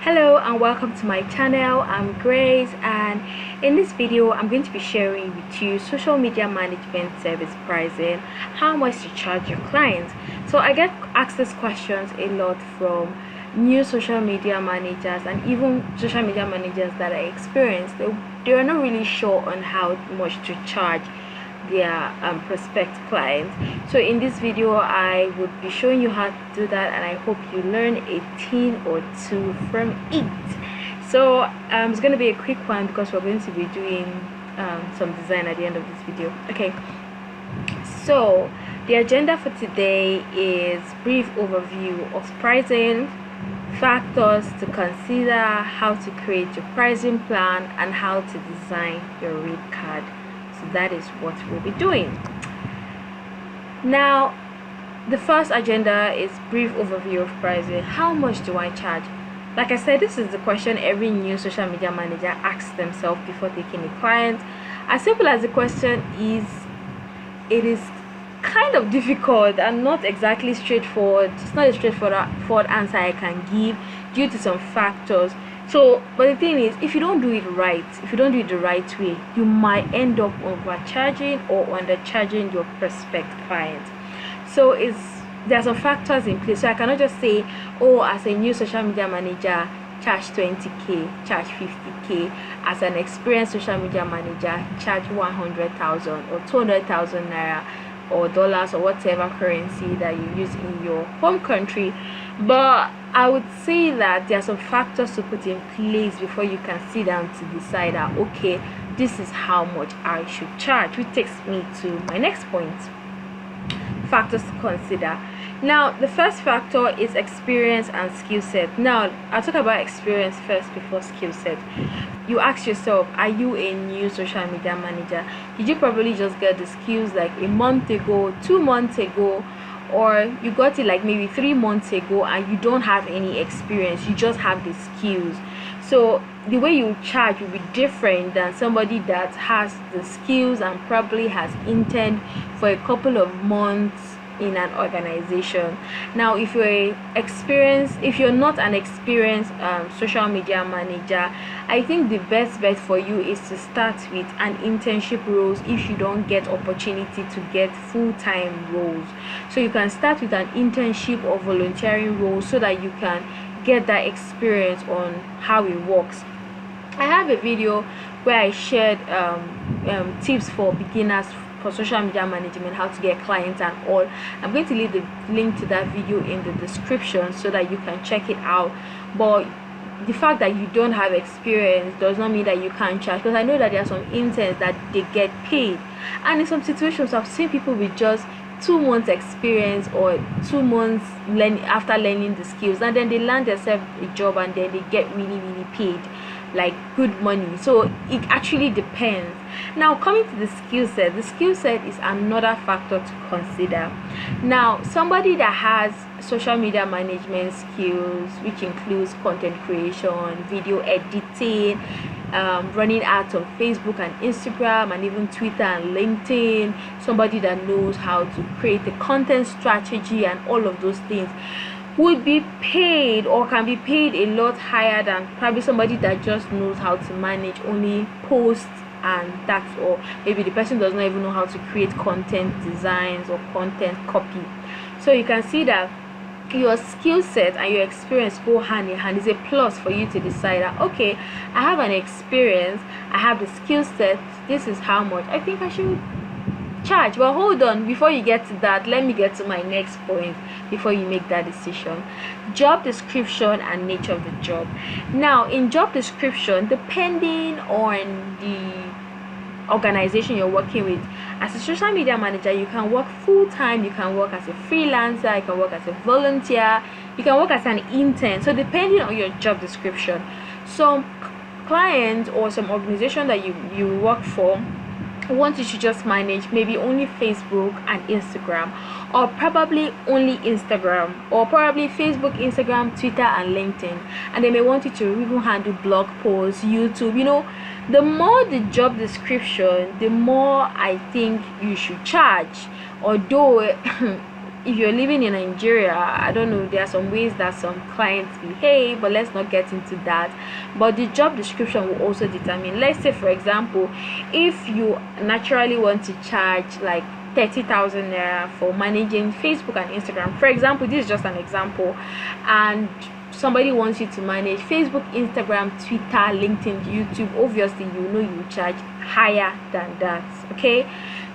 Hello and welcome to my channel. I'm Grace, and in this video I'm going to be sharing with you social media management service pricing, how much to charge your clients. So I get asked these questions a lot from new social media managers and even social media managers that I experienced. They are not really sure on how much to charge their prospect clients. So in this video I would be showing you how to do that, and I hope you learn a thing or two from it. So it's going to be a quick one because we're going to be doing some design at the end of this video. Okay, so the agenda for today is brief overview of pricing, factors to consider, how to create your pricing plan, and how to design your rate card. So that is what we'll be doing. Now, the first agenda is brief overview of pricing. How much do I charge? Like I said, this is the question every new social media manager asks themselves before taking a client. As simple as the question is, it is kind of difficult and not exactly straightforward. It's not a straightforward answer I can give due to some factors. So, but the thing is, if you don't do it right, if you don't do it the right way, you might end up overcharging or undercharging your prospect client. So there are some factors in place. So I cannot just say, oh, as a new social media manager, charge 20k, charge 50k. As an experienced social media manager, charge 100,000 or 200,000 naira or dollars or whatever currency that you use in your home country. But I would say that there are some factors to put in place before you can sit down to decide that, okay, this is how much I should charge, which takes me to my next point: factors to consider. Now, the first factor is experience and skill set. Now, I'll talk about experience first before skill set. You ask yourself, are you a new social media manager? Did you probably just get the skills like a month ago, 2 months ago, or you got it like maybe 3 months ago and you don't have any experience, you just have the skills? So the way you charge will be different than somebody that has the skills and probably has interned for a couple of months in an organization. Now, if you're not an experienced social media manager, I think the best bet for you is to start with an internship roles if you don't get opportunity to get full-time roles. So you can start with an internship or volunteering role so that you can get that experience on how it works. I have a video where I shared tips for beginners for social media management, how to get clients and all. I'm going to leave the link to that video in the description so that you can check it out. But the fact that you don't have experience does not mean that you can't charge, because I know that there are some interns that they get paid, and in some situations I've seen people with just 2 months experience or 2 months after learning the skills, and then they land themselves a job and then they get really paid like good money. So it actually depends. Now, coming to the skill set is another factor to consider. Now, somebody that has social media management skills, which includes content creation, video editing, running ads on Facebook and Instagram and even Twitter and LinkedIn, somebody that knows how to create a content strategy and all of those things, would be paid or can be paid a lot higher than probably somebody that just knows how to manage only posts and that's all. Maybe the person does not even know how to create content designs or content copy. So you can see that your skill set and your experience go hand in hand. Is a plus for you to decide that, okay, I have an experience, I have the skill set, this is how much I think I should charge. But hold on, before you get to that, let me get to my next point before you make that decision: job description and nature of the job. Now, in job description, depending on the organization you're working with, as a social media manager, you can work full-time, you can work as a freelancer, you can work as a volunteer, you can work as an intern. So depending on your job description, some clients or some organization that you work for want you to just manage maybe only Facebook and Instagram, or probably only Instagram, or probably Facebook, Instagram, Twitter and LinkedIn, and they may want you to even handle blog posts, YouTube. The more the job description, the more I think you should charge. Although if you're living in Nigeria, I don't know, there are some ways that some clients behave, but let's not get into that. But the job description will also determine. Let's say, for example, if you naturally want to charge like 30,000 naira for managing Facebook and Instagram, for example, this is just an example, and somebody wants you to manage Facebook, Instagram, Twitter, LinkedIn, YouTube, obviously you charge higher than that. Okay,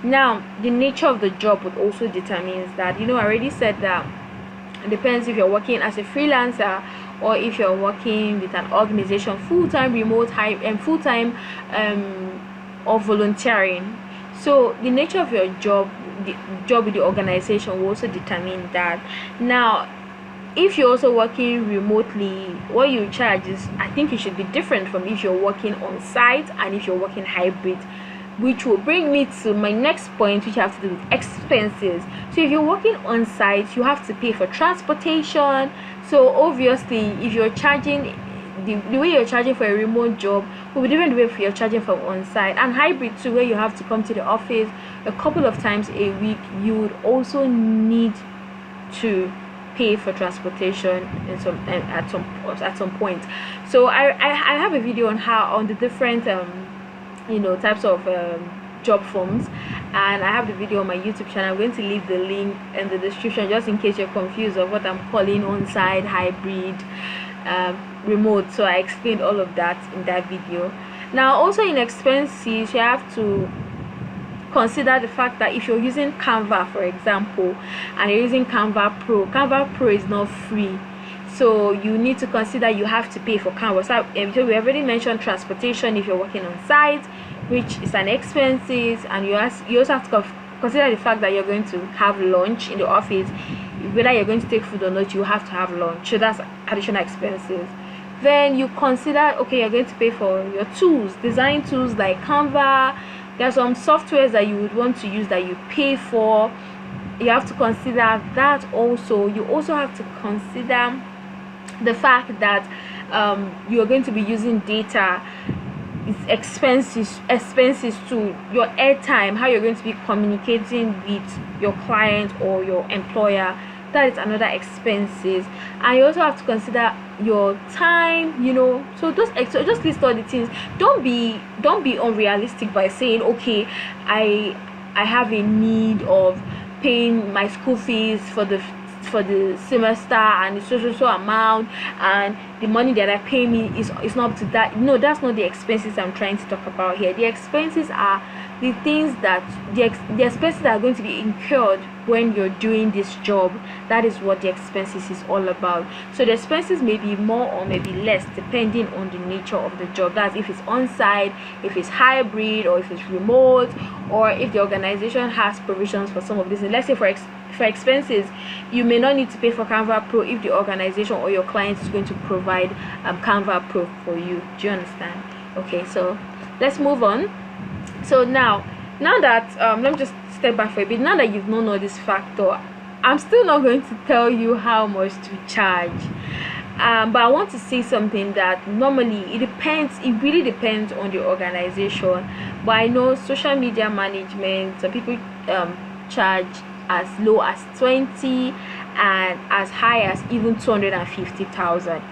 now the nature of the job would also determines that. I already said that it depends if you're working as a freelancer or if you're working with an organization, full-time, remote, high and full-time, or volunteering. So the nature of your job, the job with the organization, will also determine that. Now, if you're also working remotely, what you charge is, I think it should be different from if you're working on site and if you're working hybrid, which will bring me to my next point, which has to do with expenses. So if you're working on site, you have to pay for transportation. So obviously, if you're charging, the way you're charging for a remote job will be different the way you're charging from on site. And hybrid too, where you have to come to the office a couple of times a week, you would also need to pay for transportation at some point. So I have a video on the different types of job forms, and I have the video on my YouTube channel. I'm going to leave the link in the description just in case you're confused of what I'm calling on-site, hybrid, remote. So I explained all of that in that video. Now also in expenses, you have to consider the fact that if you're using Canva, for example, and you're using Canva Pro is not free. So you need to consider you have to pay for Canva. So we already mentioned transportation if you're working on site, which is an expenses, and you also have to consider the fact that you're going to have lunch in the office. Whether you're going to take food or not, you have to have lunch. So that's additional expenses. Then you consider, okay, you're going to pay for your tools, design tools like Canva. There are some softwares that you would want to use that you pay for. You have to consider that also. You also have to consider the fact that you're going to be using data. It's expenses to your airtime, how you're going to be communicating with your client or your employer. That is another expenses. And you also have to consider your time, so just list all the things. Don't be unrealistic by saying, okay, I have a need of paying my school fees for the semester, and it's so amount, and the money that I pay me is not up to that. No, that's not the expenses I'm trying to talk about here. The expenses are the things that the expenses that are going to be incurred when you're doing this job. That is what the expenses is all about. So the expenses may be more or maybe less depending on the nature of the job. That's if it's on-site, if it's hybrid, or if it's remote, or if the organization has provisions for some of this. And let's say for expenses, you may not need to pay for Canva Pro if the organization or your client is going to provide Canva Pro for you. Do you understand? Okay, so let's move on. So now that let me just step back for a bit. Now that you've known all this factor, I'm still not going to tell you how much to charge, but I want to say something that normally it really depends on the organization. But I know social media management, some people charge as low as 20 and as high as even 250,000.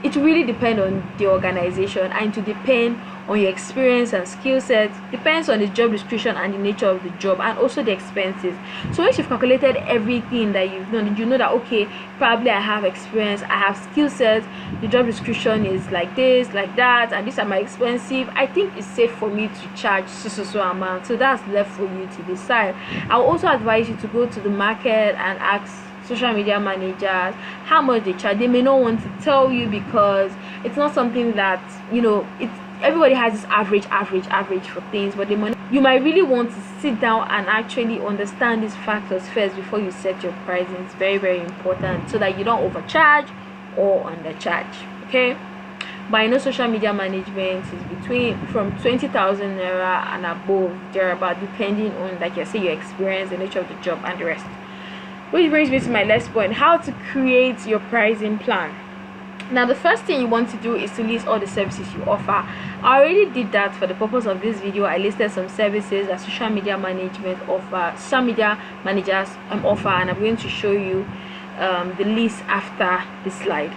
It really depend on the organization, and to depend on your experience and skill set. Depends on the job description and the nature of the job, and also the expenses. So once you've calculated everything that you've done, you know that okay, probably I have experience, I have skill sets, the job description is like this, like that, and these are my expenses. I think it's safe for me to charge so amount. So that's left for you to decide. I'll also advise you to go to the market and ask social media managers how much they charge. They may not want to tell you because it's not something that it's everybody has this average for things, but you might really want to sit down and actually understand these factors first before you set your pricing. It's very, very important so that you don't overcharge or undercharge. Okay, but I know social media management is from 20,000 naira and above, thereabout, depending on, like I say, your experience, the nature of the job, and the rest. Which brings me to my last point: how to create your pricing plan. Now the first thing you want to do is to list all the services you offer. I already did that for the purpose of this video. I listed some services that social media management offer, social media managers offer, and I'm going to show you the list after this slide.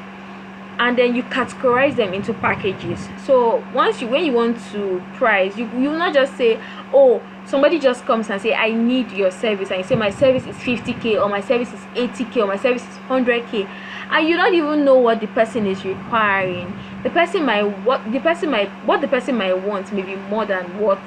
And then you categorize them into packages. So when you want to price, you will not just say, oh, somebody just comes and say, I need your service, and you say my service is 50k, or my service is 80k, or my service is 100k, and you don't even know what the person is requiring. The person might what the person might want may be more than what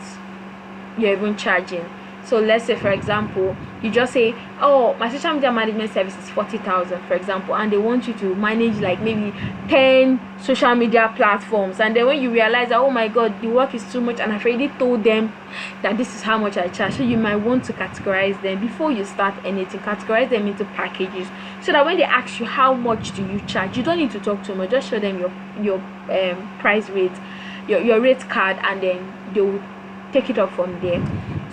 you're even charging. So let's say, for example, you just say, oh, my social media management service is 40,000, for example, and they want you to manage like maybe 10 social media platforms. And then when you realize that, oh my god, the work is too much, and I've already told them that this is how much I charge, so you might want to categorize them before you start anything. Categorize them into packages, so that when they ask you how much do you charge, you don't need to talk too much. Just show them your price rate, your rate card, and then they will take it up from there.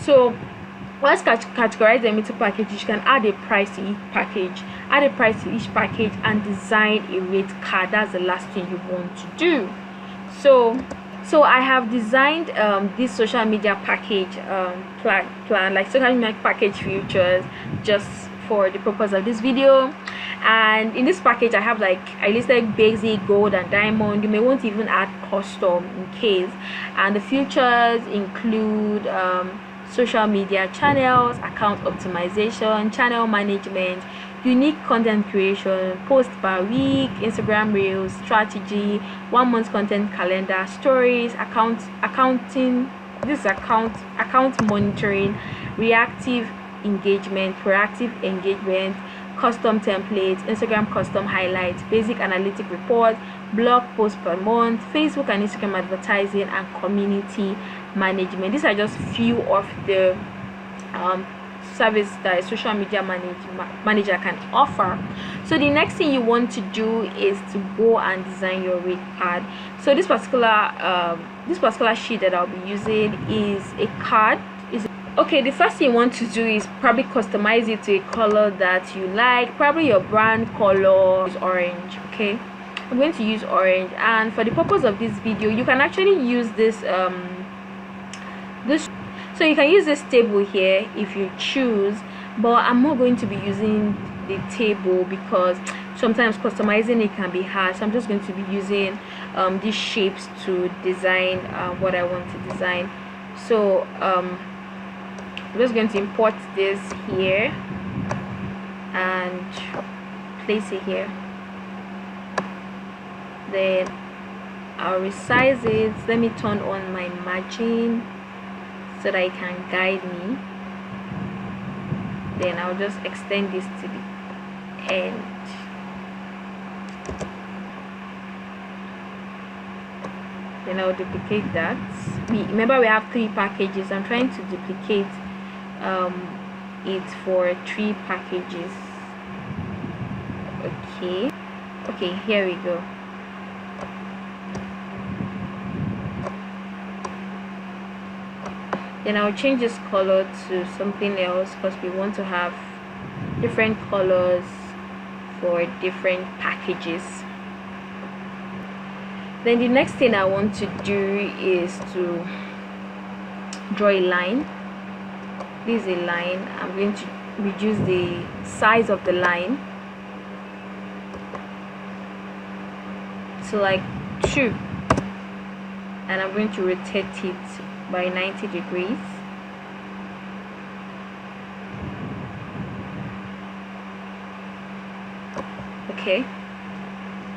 So once categorize them into packages, you can add a price to each package, and design a rate card. That's the last thing you want to do. So I have designed this social media package plan, like social media package features, just for the purpose of this video. And in this package, I listed basic, gold, and diamond. You may want to even add custom in case. And the features include social media channels, account optimization, channel management, unique content creation, post per week, Instagram reels, strategy, 1 month content calendar, stories, account monitoring, reactive engagement, proactive engagement, custom templates, Instagram custom highlights, basic analytic report, blog post per month, Facebook and Instagram advertising, and community management. These are just few of the service that a social media manager can offer. So the next thing you want to do is to go and design your rate card. So this particular sheet that I'll be using is a card. Okay, the first thing you want to do is probably customize it to a color that you like. Probably your brand color is orange. Okay, I'm going to use orange, and for the purpose of this video, you can actually use this so you can use this table here if you choose, but I'm not going to be using the table because sometimes customizing it can be hard. So I'm just going to be using these shapes to design what I want to design. So I'm just going to import this here and place it here. Then I'll resize it. Let me turn on my margin so that it can guide me. Then I'll just extend this to the end. Then I'll duplicate that. Remember we have 3 packages. I'm trying to duplicate it for 3 packages. Okay, here we go. Then I'll change this color to something else because we want to have different colors for different packages. Then the next thing I want to do is to draw a line. This is a line. I'm going to reduce the size of the line to like 2, and I'm going to rotate it by 90 degrees. Okay,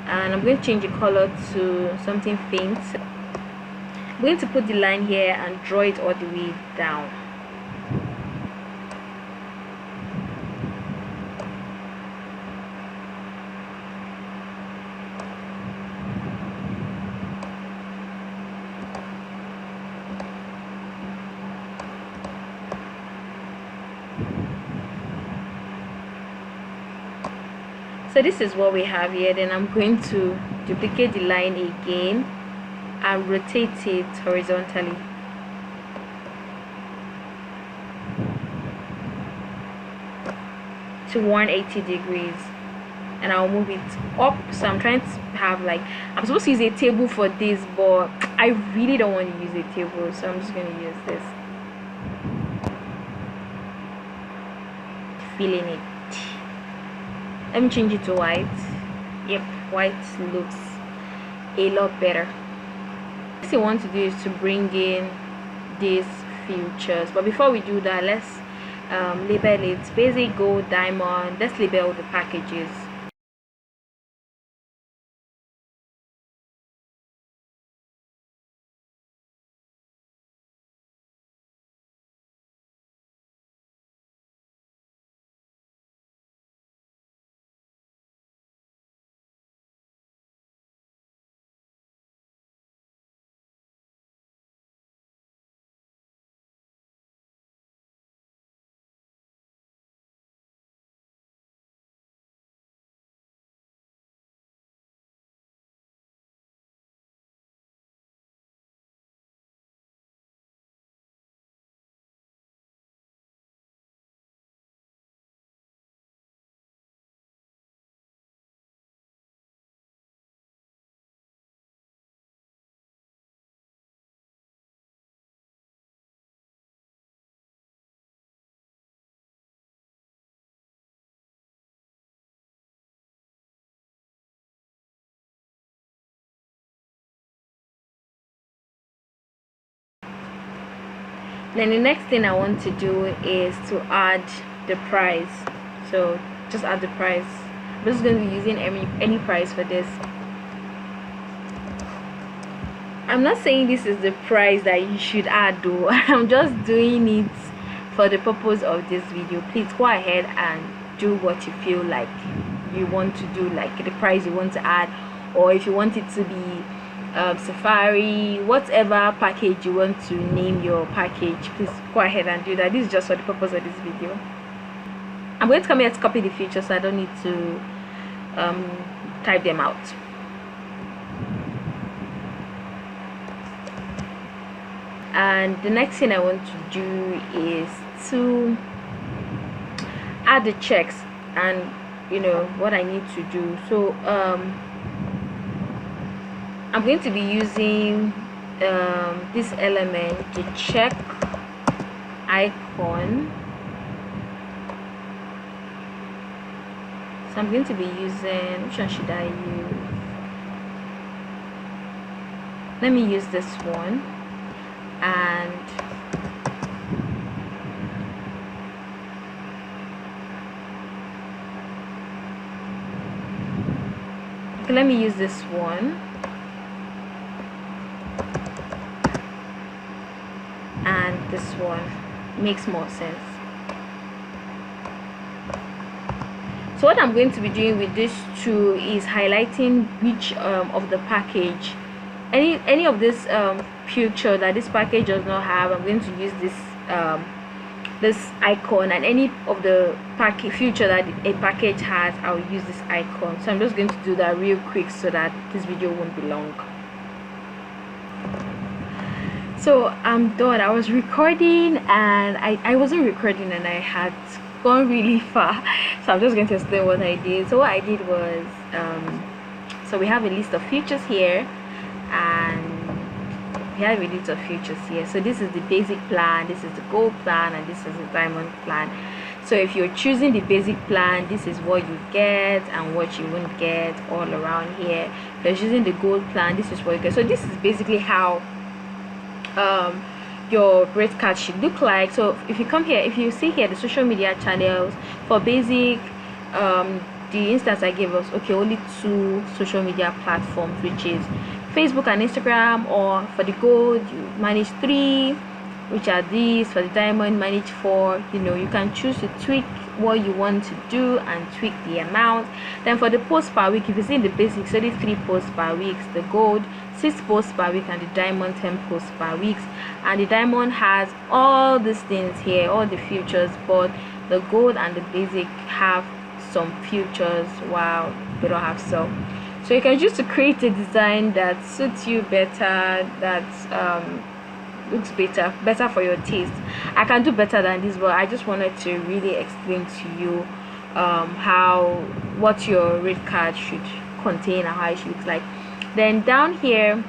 and I'm going to change the color to something faint. I'm going to put the line here and draw it all the way down. So this is what we have here. Then I'm going to duplicate the line again and rotate it horizontally. To 180 degrees. and I'll move it up. So I'm trying to have like, I'm supposed to use a table for this, but I really don't want to use a table, so I'm just going to use this. Feeling it. Let me change it to white. Yep, white looks a lot better. What I want to do is to bring in these features, but before we do that, let's label it basic, gold, diamond. Let's label the packages. Then the next thing I want to do is to add the price. So just add the price. I'm just going to be using any price for this. I'm not saying this is the price that you should add though. I'm just doing it for the purpose of this video. Please go ahead and do what you feel like you want to do, like the price you want to add, or if you want it to be Safari, whatever package you want to name your package, please go ahead and do that. This is just for the purpose of this video. I'm going to come here to copy the features, so I don't need to type them out. And the next thing I want to do is to add the checks and what I need to do. So I'm going to be using this element, the check icon. So I'm going to be using, which one should I use? Let me use this one. And okay, let me use this one. And this one makes more sense. So what I'm going to be doing with this two is highlighting which of the package, any of this feature that this package does not have. I'm going to use this this icon, and any of the feature that a package has, I'll use this icon. So I'm just going to do that real quick so that this video won't be long. So I'm done. I was recording and I wasn't recording, and I had gone really far, so I'm just going to explain what I did. So what I did was so we have a list of features here, and we have a list of features here. So this is the basic plan, this is the gold plan, and this is the diamond plan. So if you're choosing the basic plan, this is what you get and what you won't get all around here. If you're choosing the gold plan, this is what you get. So this is basically how your rate card should look like. So if you come here, if you see here the social media channels for basic, the instance I gave us, okay, only 2 social media platforms, which is Facebook and Instagram. Or for the gold, you manage 3, which are these. For the diamond, manage 4. You can choose to tweak what you want to do and tweak the amount. Then for the posts per week, if you see in the basics, only 3 posts per week. The gold, 6 posts per week, and the diamond, 10 posts per week. And the diamond has all these things here, all the features, but the gold and the basic have some features while they don't have some. So you can choose to create a design that suits you better, that looks better for your taste. I can do better than this, but I just wanted to really explain to you how what your rate card should contain and how it should look like. Then down here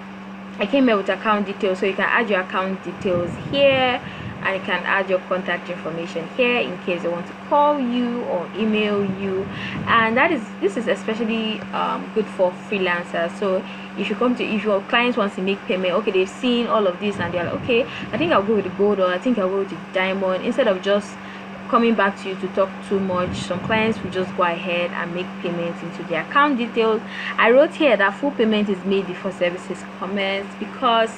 I came here with account details, so you can add your account details here, and you can add your contact information here in case they want to call you or email you. And this is especially good for freelancers. So if your clients want to make payment, okay, they've seen all of this and they're like, okay, I think I'll go with the gold, or I think I'll go with the diamond, instead of just coming back to you to talk too much. Some clients will just go ahead and make payments into their account details. I wrote here that full payment is made before services commence, because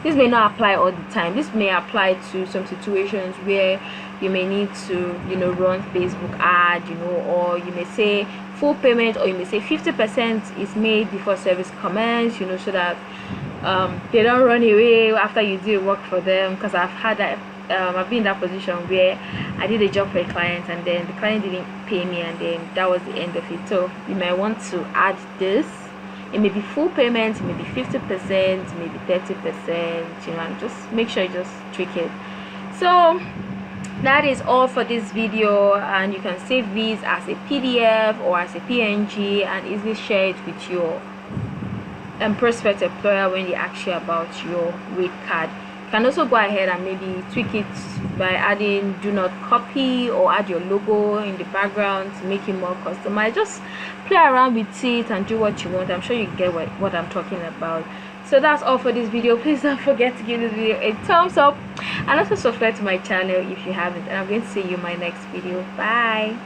this may not apply all the time. This may apply to some situations where you may need to run Facebook ad, or you may say full payment, or you may say 50% is made before service commence, so that they don't run away after you do work for them. Because I've had that I've been in that position where I did a job for a client and then the client didn't pay me, and then that was the end of it. So you might want to add this. It may be full payment, it may be 50%, maybe 30%, and just make sure you just tweak it. So that is all for this video, and you can save these as a PDF or as a PNG and easily share it with your prospective employer when they ask you about your rate card. You can also go ahead and maybe tweak it by adding do not copy, or add your logo in the background to make it more customized. Just play around with it and do what you want. I'm sure you get what I'm talking about. So that's all for this video. Please don't forget to give this video a thumbs up and also subscribe to my channel if you haven't, and I'm going to see you in my next video. Bye.